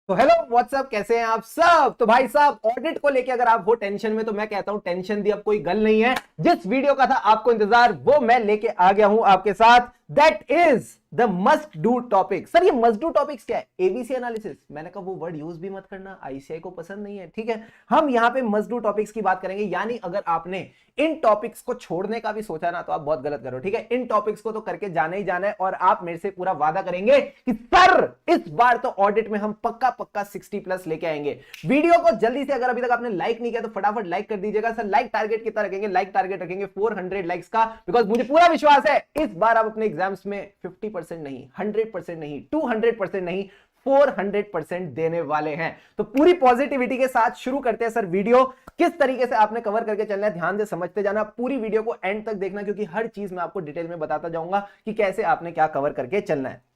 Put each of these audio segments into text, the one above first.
तो hello what's up, कैसे हैं आप सब। तो भाई साहब, ऑडिट को लेके अगर आप हो टेंशन में तो मैं कहता हूं टेंशन दी अब कोई गल नहीं है। जिस वीडियो का था आपको इंतजार वो मैं लेके आ गया हूं आपके साथ। That is the must do topic. Sir ये मस्ट डू टॉपिक्स क्या है? ABC analysis. मैंने कहा वो वर्ड यूज भी मत करना, आईसीआई को पसंद नहीं है। ठीक है, हम यहां पे मस्ट डू टॉपिक्स की बात करेंगे। यानी अगर आपने इन टॉपिक्स को छोड़ने का भी सोचा ना तो आप बहुत गलत करो। ठीक है, इन टॉपिक्स को तो करके जाना ही जाना है। और आप मेरे से पूरा वादा करेंगे कि सर इस बार तो ऑडिट में हम पक्का पक्का 60+ लेके आएंगे। वीडियो को जल्दी से, अगर अभी तक आपने लाइक नहीं किया तो फटाफट लाइक कर दीजिएगा। सर लाइक टारगेट कितना रखेंगे? लाइक टारगेट रखेंगे 400 लाइक्स का, बिकॉज मुझे पूरा विश्वास है इस बार आप अपने एग्जाम्स में 50% नहीं, 100% नहीं, 200% नहीं, 400% देने वाले हैं। तो पूरी पॉजिटिविटी के साथ शुरू करते हैं। सर वीडियो किस तरीके से आपने कवर करके चलना है, ध्यान से समझते जाना, पूरी वीडियो को एंड तक देखना, क्योंकि हर चीज मैं आपको डिटेल में बताता जाऊंगा कि कैसे आपने क्या कवर करके चलना है।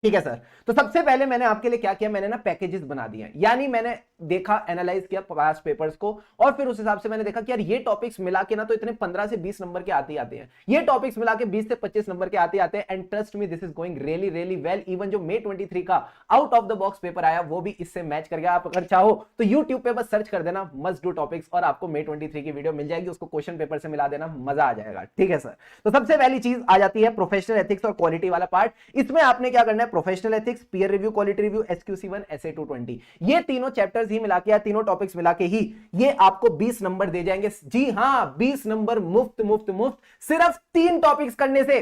ठीक है सर, तो सबसे पहले मैंने आपके लिए क्या किया, मैंने ना पैकेजेस बना दिए। यानी मैंने देखा, एनालाइज किया पास्ट पेपर्स को, और फिर उस हिसाब से मैंने देखा कि यार ये टॉपिक्स मिला के ना तो इतने 15 से 20 नंबर के आते ही आते हैं। ये टॉपिक्स मिला के 20 से 25 नंबर के आते आते हैं। And trust me, this is going really really well. Even जो May 23 का out of the box paper आया वो भी इससे मैच कर गया। आप अगर चाहो तो यूट्यूब पे बस सर्च कर देना मस्ट डू टॉपिक्स और आपको May 23 की वीडियो मिल जाएगी। उसको क्वेश्चन पेपर से मिला देना, मजा आ जाएगा। ठीक है सर, तो सबसे पहली चीज आ जाती है प्रोफेशनल एथिक्स और क्वालिटी वाला पार्ट। इसमें आपने क्या करना है, professional ethics, peer review, quality review, SQC1, SA 220, ये तीनों चैप्टर्स ही मिला के, तीनों टॉपिक्स मिला के ही ये आपको 20 नंबर दे जाएंगे। जी हां, 20 नंबर मुफ्त मुफ्त मुफ्त, सिर्फ 3 टॉपिक्स करने से।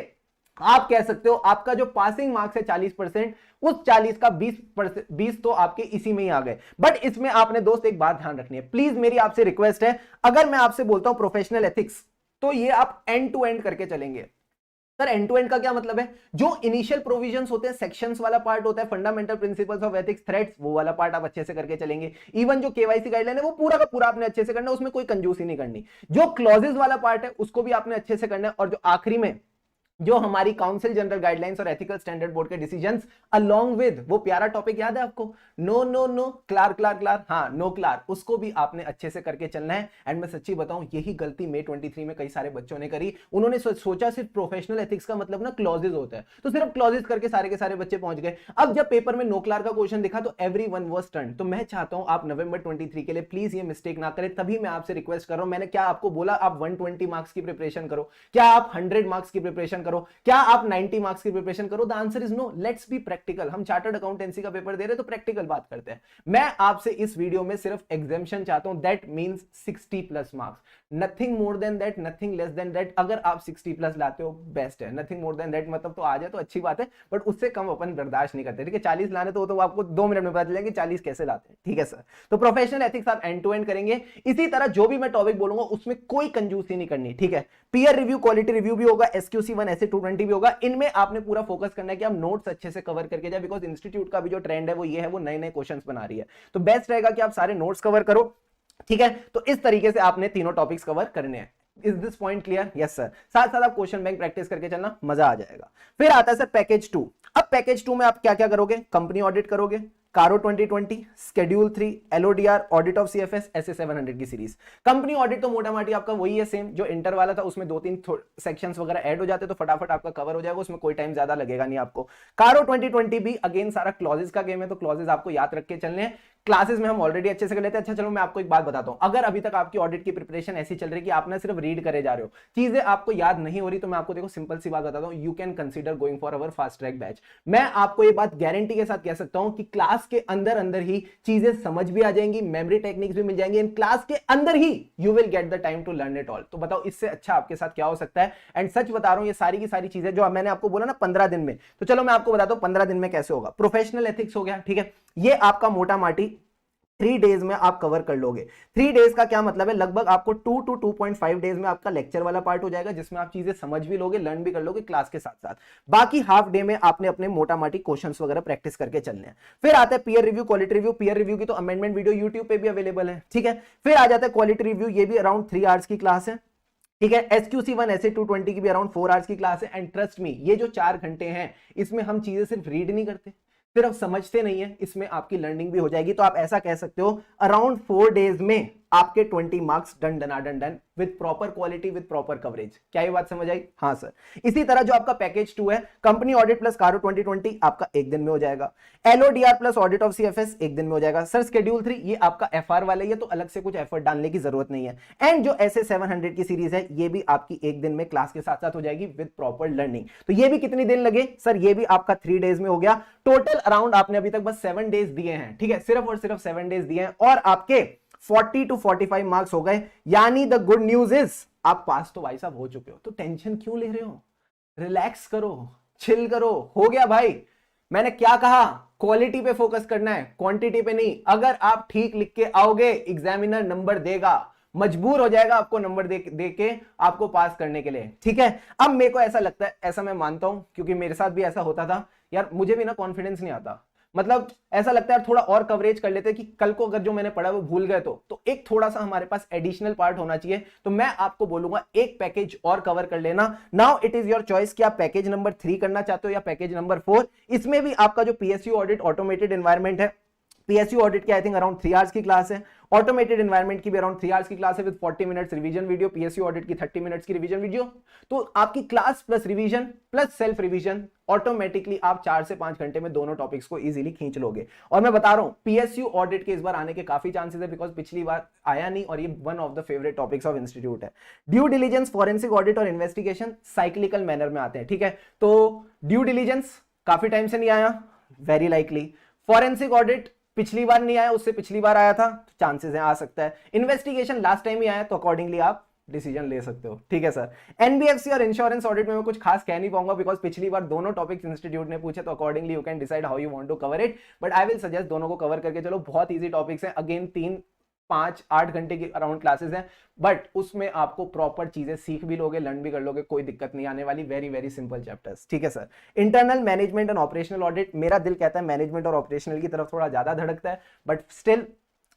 आप कह सकते हो आपका जो पासिंग मार्क्स है 40%, उस 40 का 20 तो आपके इसी में ही आ गए। बट इसमें आपने दोस्त एक बात ध्यान रखनी है, प्लीज मेरी आपसे रिक्वेस्ट है, अगर मैं आपसे बोलता हूं प्रोफेशनल एथिक्स तो ये आप एंड टू एंड करके चलेंगे। सर एंड टू एंड का क्या मतलब है? जो इनिशियल प्रोविजंस होते हैं, सेक्शंस वाला पार्ट होता है, fundamental principles of ethics, threads, वो वाला पार्ट आप अच्छे से करके चलेंगे। इवन जो केवाईसी गाइडलाइन है वो पूरा का पूरा आपने अच्छे से करना है, उसमें कोई कंजूसी नहीं करनी। जो क्लॉजेस वाला पार्ट है उसको भी आपने अच्छे से करना है। और जो आखिरी में जो हमारी काउंसिल जनरल गाइडलाइंस और एथिकल स्टैंडर्ड बोर्ड के डिसीजंस अलोंग विद वो प्यारा टॉपिक याद है आपको, नो नो नो क्लार क्लार क्लार, हाँ नो क्लार, उसको भी आपने अच्छे से करके चलना है। एंड मैं सच्ची बताऊं यही गलती May 23 में कई सारे बच्चों ने करी। उन्होंने सोचा सिर्फ प्रोफेशनल एथिक्स का मतलब ना क्लॉजेज होता है, तो सिर्फ क्लॉजेज करके सारे के सारे बच्चे पहुंच गए। अब जब पेपर में नो क्लार का क्वेश्चन दिखा तो एवरीवन वाज स्टन्ड। तो मैं चाहता हूं आप November 23 के लिए प्लीज ये मिस्टेक ना करें, तभी मैं आपसे रिक्वेस्ट कर रहा हूं। मैंने क्या आपको बोला आप 120 मार्क्स की प्रिपरेशन करो? क्या आप 100 मार्क्स की प्रिपरेशन करो? क्या आप 90 मार्क्स की प्रिपरेशन करो? The answer is no. Let's be practical. हम चार्टर्ड अकाउंटेंसी का पेपर दे रहे तो प्रैक्टिकल बात करते हैं। मैं आपसे इस वीडियो में सिर्फ एग्जाम्शन चाहता हूं, that means 60+ marks, nothing more than that, nothing less than that. अगर आप 60+ लाते हो बेस्ट है, नथिंग मोर देन दैट मतलब तो आ जाए तो अच्छी बात है, बट उससे कम अपन बर्दाश्त नहीं करते। ठीक है, 40 लाने तो आपको 2 मिनट में पता चलेगा कि 40 कैसे लाते हैं। ठीक है सर, तो प्रोफेशनल एथिक्स आप एंड टू एंड करेंगे। इसी तरह जो भी मैं टॉपिक बोलूंगा उसमें कोई कंजूसी नहीं करनी। ठीक है, पीयर रिव्यू, क्वालिटी रिव्यू भी होगा, SQC1, SA 220 भी होगा। इनमें आपने पूरा फोकस करना है कि आप नोट्स अच्छे से कवर करके जाए, बिकॉज इंस्टीट्यूट का भी जो ट्रेंड है वो ये है, वो नए नए क्वेश्चंस बना रही है। तो बेस्ट रहेगा कि आप सारे नोट्स कवर करो। ठीक है, तो इस तरीके से आपने तीनों टॉपिक्स कवर करने हैं। Is this point clear? Yes sir. साथ साथ आप क्वेश्चन बैंक प्रैक्टिस करके चलना, मजा आ जाएगा। फिर आता है सर पैकेज 2। अब पैकेज 2 में आप क्या क्या करोगे? कंपनी ऑडिट करोगे, कारो 2020, schedule 3, LODR, audit of CFS, SA 700 की सीरीज। कंपनी ऑडिट तो मोटा माटी आपका वही है, सेम जो इंटर वाला था, उसमें 2-3 सेक्शंस वगैरह ऐड हो जाते तो फटाफट आपका कवर हो जाएगा, उसमें कोई टाइम ज्यादा लगेगा नहीं आपको। कारो 2020 भी अगेन सारा क्लॉजेस का गेम है, तो क्लॉजेस आपको याद रख के चलने हैं। क्लासेस में हम ऑलरेडी अच्छे से कर लेते हैं। अच्छा चलो मैं आपको एक बात बताता हूं, अगर अभी तक आपकी ऑडिट की प्रिपरेशन ऐसी चल रही है कि आप ना सिर्फ रीड करे जा रहे हो, चीजें आपको याद नहीं हो रही, तो मैं आपको देखो सिंपल सी बात बताता हूं, you can consider going for our fast track batch. मैं आपको ये बात गारंटी के साथ कह सकता हूं कि क्लास के अंदर अंदर ही चीजें समझ भी आ जाएंगी, मेमोरी टेक्निक्स भी मिल जाएंगी, इन क्लास के अंदर ही you will get the time to learn it all. तो बताओ इससे अच्छा आपके साथ क्या हो सकता है? एंड सच बता रहा हूं, ये सारी की सारी चीजें जो मैंने आपको बोला ना 15 दिन में, तो चलो मैं आपको बताता हूं 15 दिन में कैसे होगा। प्रोफेशनल एथिक्स हो गया, ठीक है, ये आपका मोटा माटी 3 डेज में आप कवर कर लोगे। 3 डेज का क्या मतलब है? लगभग आपको 2 to 2.5 डेज में आपका लेक्चर वाला पार्ट हो जाएगा, जिसमें आप चीजें समझ भी लोगे, लर्न भी कर लोगे क्लास के साथ साथ। बाकी हाफ डे में आपने अपने मोटा माटी क्वेश्चंस वगैरह प्रैक्टिस करके चलने हैं। फिर आता है peer review, quality review. Peer review की तो अमेंडमेंट वीडियो यूट्यूब पे भी अवेलेबल है। ठीक है, फिर आ जाता है क्वालिटी रिव्यू, ये भी अराउंड 3 आवर्स की क्लास है। ठीक है, SQC1, SA 220 की भी अराउंड 4 आवर्स की क्लास है। एंड ट्रस्ट मी, ये जो 4 घंटे हैं इसमें हम चीजें सिर्फ रीड नहीं करते, सिर्फ समझते नहीं है, इसमें आपकी लर्निंग भी हो जाएगी। तो आप ऐसा कह सकते हो अराउंड 4 डेज में आपके 20 मार्क्स डन डना done done with proper quality with proper coverage. क्या ये बात समझ आई? हाँ सर। इसी तरह जो आपका पैकेज 2 है, कंपनी ऑडिट प्लस कारो 2020 आपका एक दिन में हो जाएगा। LODR plus audit of CFS एक दिन में हो जाएगा। सर शेड्यूल 3 ये आपका एफआर वाले, ये तो अलग से कुछ एफर्ट डालने की जरूरत नहीं है। एंड जो ऐसे 700 की सीरीज है ये भी आपकी एक दिन में क्लास के साथ साथ हो जाएगी विद प्रॉपर लर्निंग। तो ये भी कितनी दिन लगे सर? ये भी आपका 3 डेज में हो गया। टोटल अराउंड आपने अभी तक बस 7 डेज दिए हैं, ठीक है, सिर्फ और सिर्फ 7 डेज दिए हैं और आपके 40 to 45 मार्क्स हो गए। यानी द गुड न्यूज इज आप पास तो भाई साहब हो चुके हो। तो टेंशन क्यों ले रहे हो? रिलैक्स करो, चिल करो, हो गया भाई। मैंने क्या कहा? क्वालिटी पे फोकस करना है, क्वांटिटी पे नहीं। अगर आप ठीक लिख के आओगे एग्जामिनर नंबर देगा, मजबूर हो जाएगा आपको नंबर दे के आपको पास करने के लिए, ठीक है। अब मेरे को ऐसा लगता है, ऐसा मैं मानता हूं क्योंकि मेरे साथ भी ऐसा होता था यार, मुझे भी ना कॉन्फिडेंस नहीं आता। मतलब ऐसा लगता है यार थोड़ा और कवरेज कर लेते कि कल को अगर जो मैंने पढ़ा वो भूल गए तो एक थोड़ा सा हमारे पास एडिशनल पार्ट होना चाहिए। तो मैं आपको बोलूंगा एक पैकेज और कवर कर लेना। Now it is your choice कि आप पैकेज नंबर 3 करना चाहते हो या पैकेज नंबर 4। इसमें भी आपका जो पीएसयू ऑडिट ऑटोमेटेड एनवायरमेंट है, पीएसयू ऑडिट की आई थिंक अराउंड 3 आवर्स की क्लास है, ऑटोमेटेड एनवायरनमेंट की भी अराउंड 3 आवर्स की क्लास है with 40 minutes revision video, PSU audit की 30 मिनट्स की रिवीजन वीडियो। तो आपकी class plus revision plus self revision automatically आप 4 से 5 घंटे में दोनों टॉपिक्स को इजीली खींच लोगे। और मैं बता रहा हूं पीएसयू ऑडिट के इस बार आने के काफी चांसेस है बिकॉज पिछली बार आया नहीं और ये one of the favourite topics of institute है। ड्यू डिलीजेंस, फॉरेंसिक ऑडिट और इन्वेस्टिगेशन साइक्लिकल मैनर में आते हैं, ठीक है। तो ड्यू डिलीजेंस काफी टाइम से नहीं आया, वेरी लाइकली। फॉरेंसिक ऑडिट पिछली बार नहीं आया, उससे पिछली बार आया था, तो चांसेस है आ सकता है। इन्वेस्टिगेशन लास्ट टाइम ही आया, तो अकॉर्डिंगली आप डिसीजन ले सकते हो, ठीक है सर। एनबीएफसी और इंश्योरेंस ऑडिट में मैं कुछ खास कह नहीं पाऊंगा बिकॉज पिछली बार दोनों टॉपिक्स इंस्टीट्यूट ने पूछे, तो accordingly you can decide how you want to cover it, but I will suggest दोनों को कवर करके चलो। बहुत ईजी टॉपिक्स हैं, अगेन 3-5-8 घंटे की अराउंड क्लासेस हैं, बट उसमें आपको प्रॉपर चीजें सीख भी लोगे, लर्न भी कर लोगे, कोई दिक्कत नहीं आने वाली। वेरी वेरी सिंपल चैप्टर्स, ठीक है sir. Internal management and operational audit, मेरा दिल कहता है मैनेजमेंट और ऑपरेशनल की तरफ थोड़ा ज्यादा धड़कता है, but still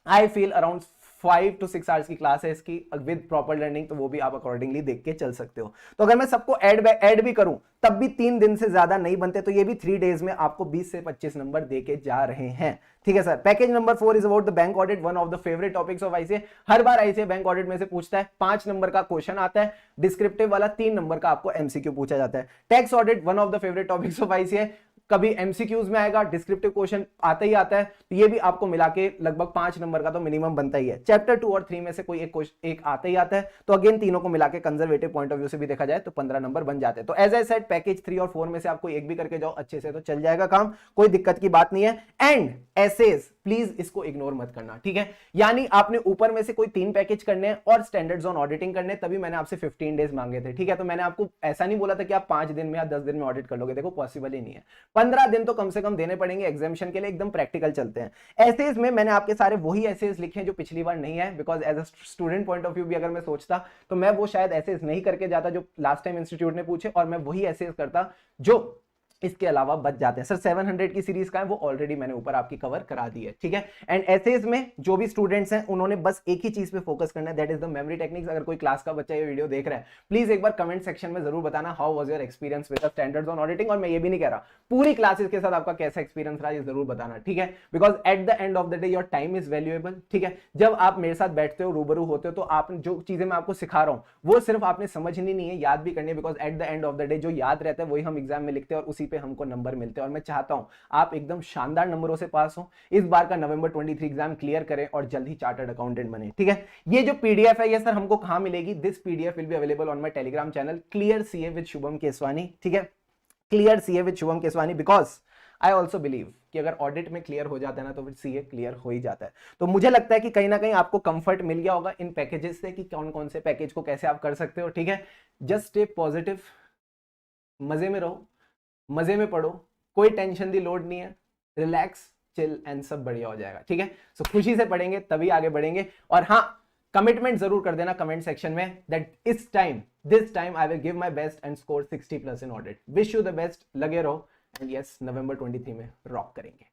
I feel around 5 to 6 hours की क्लास है इसकी विद प्रॉपर लर्निंग, तो वो भी आप अकॉर्डिंगली देख के चल सकते हो। तो अगर मैं सबको ऐड भी करूं तब भी 3 दिन से ज्यादा नहीं बनते, तो ये भी 3 डेज में आपको 20 से 25 नंबर देके जा रहे हैं, ठीक है sir. Package number 4 is about the bank audit, one of the favourite topics of ICA. Her bar ICA bank audit में से पूछता है, 5 नंबर का क्वेश्चन आता है डिस्क्रिप्टिव वाला, 3 नंबर का आपको एमसीक्यू पूछा जाता है। Tax audit one of the favourite topics of ICA, कभी एमसीक्यूज में आएगा, डिस्क्रिप्टिव क्वेश्चन आता ही आता है, तो ये भी आपको मिला के लगभग 5 नंबर का तो मिनिमम बनता ही है। चैप्टर 2 और 3 में से कोई एक आता ही आता है, तो अगेन तीनों को मिला के कंजर्वेटिव पॉइंट ऑफ व्यू से भी देखा जाए तो 15 नंबर बन जाते हैं। तो एज आई सेड पैकेज 3 और 4 में से आपको एक भी करके जाओ अच्छे से, तो चल जाएगा काम, कोई दिक्कत की बात नहीं है। एंड एसेज प्लीज इसको इग्नोर मत करना, ठीक है। यानी आपने ऊपर में से कोई 3 पैकेज करने हैं और स्टैंडर्ड जोन ऑडिटिंग करने, तभी मैंने आपसे 15 डेज मांगे थे, ठीक है। तो मैंने आपको ऐसा नहीं बोला था कि आप 5 दिन में या 10 दिन में ऑडिट कर लोगे, देखो पॉसिबल ही नहीं है। 15 दिन तो कम से कम देने पड़ेंगे एग्जामिनेशन के लिए, एकदम प्रैक्टिकल चलते हैं। एसेज में मैंने आपके सारे वही एसेज लिखे हैं जो पिछली बार नहीं है, because as a student point of view भी अगर मैं सोचता तो मैं वो शायद एसेज नहीं करके जाता जो लास्ट टाइम इंस्टीट्यूट ने पूछे, और मैं वही एसेज करता जो इसके अलावा बच जाते हैं। सर 700 की सीरीज का है, वो ऑलरेडी मैंने ऊपर आपकी कवर करा दी है, ठीक है। एंड एसेज में जो भी स्टूडेंट्स हैं उन्होंने बस एक ही चीज पे फोकस करना है, that is the memory techniques. अगर कोई क्लास का बच्चा ये वीडियो देख रहा है, प्लीज एक बार कमेंट सेक्शन में जरूर बताना how was your experience with the standards on auditing. और मैं ये भी नहीं कह रहा पूरी क्लासेस के साथ आपका कैसा एक्सपीरियंस रहा, ये जरूर बताना, ठीक है। Because at the end of the day your time is valuable, ठीक है। जब आप मेरे साथ बैठते हो, रूबरू होते हो, तो आप जो चीजें मैं आपको सिखा रहा हूं वो सिर्फ आपने समझनी नहीं है, याद भी करनी है। Because at the end of the day जो याद रहता है वही हम एग्जाम में लिखते हैं और उसी पे हमको नंबर मिलते हैं। और मैं चाहता हूं आप एकदम शानदार नंबरों से पास हो, इस बार का नवंबर 23 एग्जाम क्लियर करें और जल्द ही चार्टर्ड अकाउंटेंट बने, ठीक है। ये जो पीडीएफ है ये सर हमको कहां मिलेगी? This PDF will be available on my Telegram channel clear CA with Shubham Keswani, ठीक है। Clear CA with Shubham Keswani, because I also believe कि अगर ऑडिट में क्लियर हो जाता है ना तो फिर सीए क्लियर हो ही जाता है। तो मुझे लगता है कि कहीं ना कहीं आपको कंफर्ट मिल गया होगा इन पैकेजेस से कि कौन कौन से पैकेज को कैसे आप कर सकते हो, ठीक है। जस्ट स्टे पॉजिटिव, मजे में रहो, मजे में पढ़ो, कोई टेंशन दी लोड नहीं है, रिलैक्स चिल एंड सब बढ़िया हो जाएगा, ठीक है। सो खुशी से पढ़ेंगे तभी आगे बढ़ेंगे। और हाँ, कमिटमेंट जरूर कर देना कमेंट सेक्शन में that this time I will give my best and score 60+ in audit. Wish you the best, लगे रहो एंड यस नवंबर 23 में रॉक करेंगे।